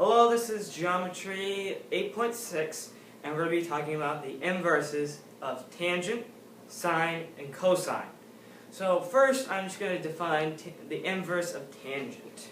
Hello, this is Geometry 8.6, and we're going to be talking about the inverses of tangent, sine, and cosine. So first, I'm just going to define the inverse of tangent.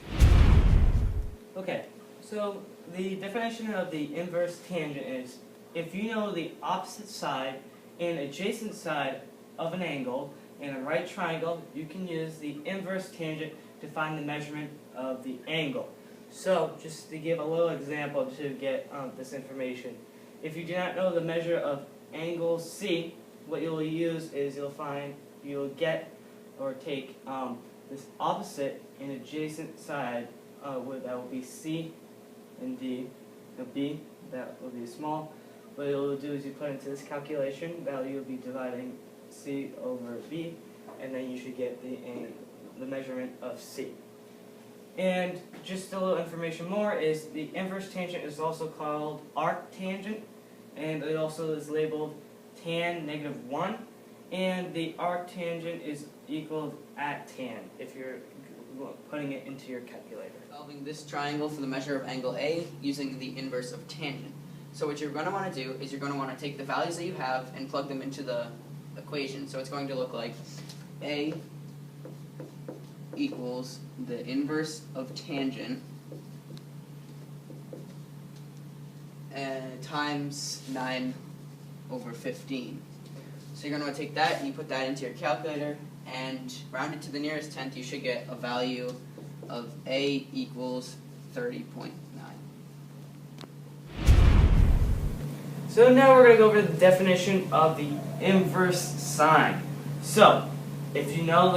Okay, so the definition of the inverse tangent is if you know the opposite side and adjacent side of an angle in a right triangle, you can use the inverse tangent to find the measurement of the angle. So, just to give a little example to get this information. If you do not know the measure of angle C, what you'll use is you'll get or take this opposite and adjacent side that will be C and D, and B, that will be small. What you'll do is you put into this calculation value, you'll be dividing C over B, and then you should get the measurement of C. And just a little information more is the inverse tangent is also called arctangent, and it also is labeled tan -1, and the arctangent is equal at tan if you're putting it into your calculator. Solving this triangle for the measure of angle A using the inverse of tangent. So what you're going to want to do is you're going to want to take the values that you have and plug them into the equation. So it's going to look like A equals the inverse of tangent times 9/15. So you're going to want to take that and you put that into your calculator and round it to the nearest tenth. You should get a value of A equals 30.9. So now we're going to go over the definition of the inverse sine. So, if you know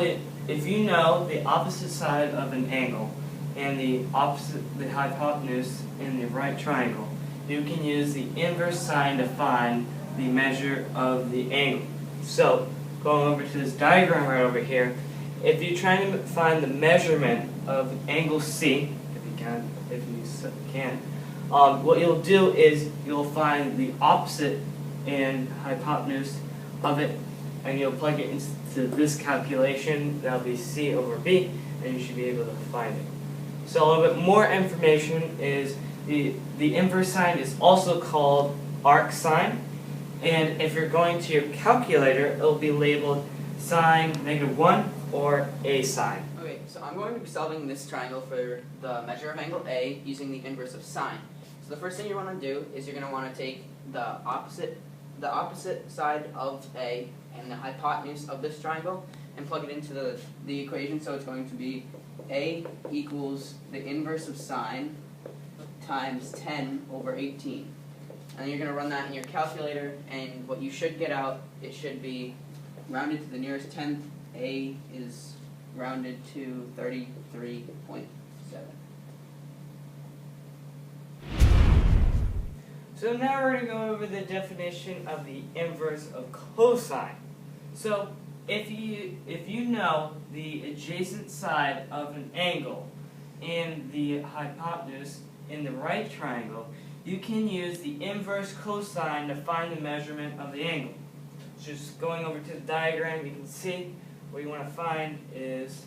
the opposite side of an angle and the hypotenuse in the right triangle, you can use the inverse sine to find the measure of the angle. So, going over to this diagram right over here, if you're trying to find the measurement of angle C, if you can, what you'll do is you'll find the opposite and hypotenuse of it, and you'll plug it into this calculation. That'll be C over B, and you should be able to find it. So a little bit more information is the inverse sine is also called arcsine, and if you're going to your calculator, it'll be labeled sine -1 or A sine. Okay, so I'm going to be solving this triangle for the measure of angle A using the inverse of sine. So the first thing you want to do is you're going to want to take the opposite side of A and the hypotenuse of this triangle and plug it into the equation. So it's going to be A equals the inverse of sine times 10/18. And you're going to run that in your calculator, and what you should get out, it should be rounded to the nearest tenth. A is rounded to 33.7. So now we're going to go over the definition of the inverse of cosine. So if you know the adjacent side of an angle and the hypotenuse in the right triangle, you can use the inverse cosine to find the measurement of the angle. Just going over to the diagram, you can see what you want to find is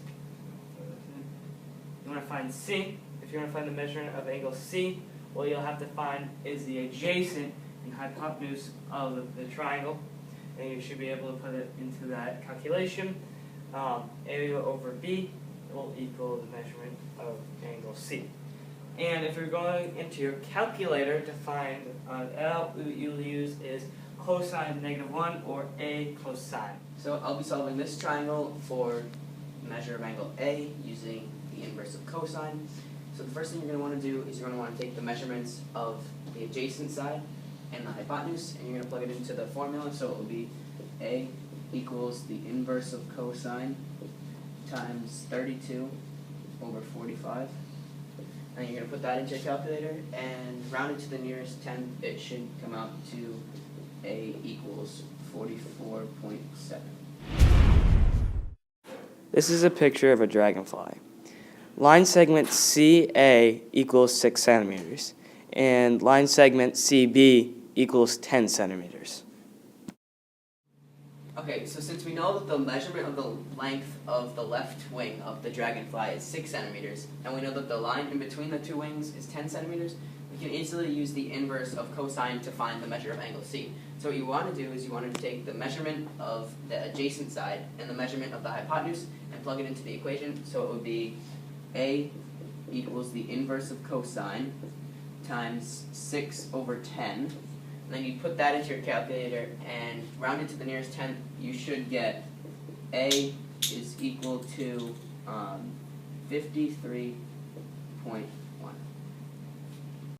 you want to find C. If you want to find the measurement of angle C, what you'll have to find is the adjacent and hypotenuse of the triangle, and you should be able to put it into that calculation. A over B will equal the measurement of angle C. And if you're going into your calculator to find L, what you'll use is cosine -1 or A cosine. So I'll be solving this triangle for the measure of angle A using the inverse of cosine. So the first thing you're going to want to do is you're going to want to take the measurements of the adjacent side and the hypotenuse, and you're going to plug it into the formula. So it will be A equals the inverse of cosine times 32/45. And you're going to put that into your calculator and round it to the nearest tenth. It should come out to A equals 44.7. This is a picture of a dragonfly. Line segment CA equals 6 centimeters, and line segment CB equals 10 centimeters. Okay, so since we know that the measurement of the length of the left wing of the dragonfly is 6 centimeters, and we know that the line in between the two wings is 10 centimeters, we can easily use the inverse of cosine to find the measure of angle C. So what you want to do is you want to take the measurement of the adjacent side and the measurement of the hypotenuse and plug it into the equation. So it would be A equals the inverse of cosine times 6 over 10. And then you put that into your calculator and round it to the nearest tenth. You should get A is equal to 53.5